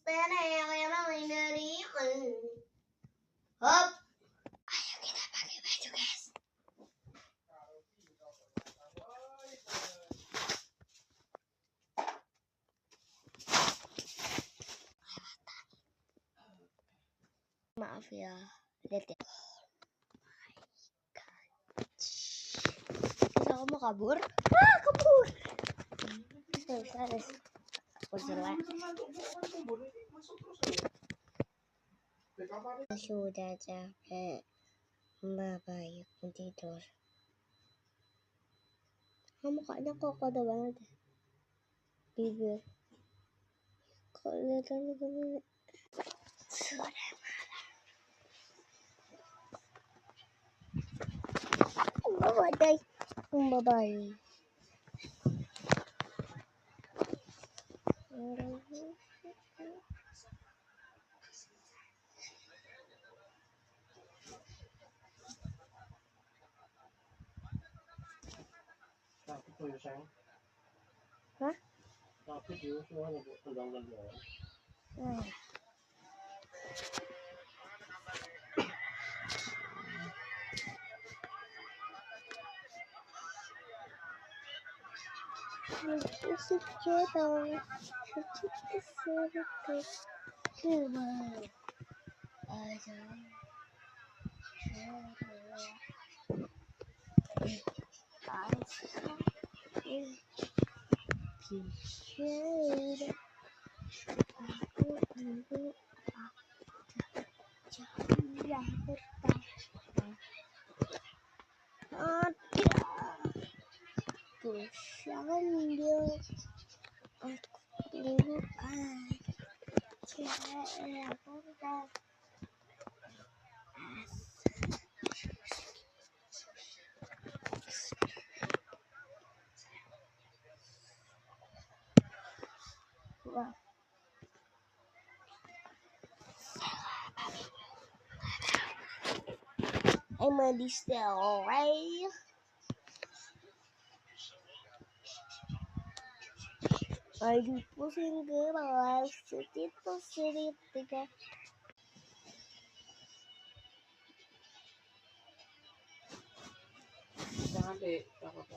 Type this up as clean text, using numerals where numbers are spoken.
Hop. Ayo kita pakai baju, guys. Maaf ya, lihat ya. Kita mau kabur. Kabur. Terus. Sudah capek. Mbak yuk tidur. Mukanya kok kode banget ya. Bibir. Kok lihatnya begini. Sudah malam. Bye-bye. Hah? Tapi dia semua tendang-tendang. Sambil aku temukan cewek muda. Wow. I'm a distill, right? Aduh pusing keras, tiga. Jangan deh, apa-apa.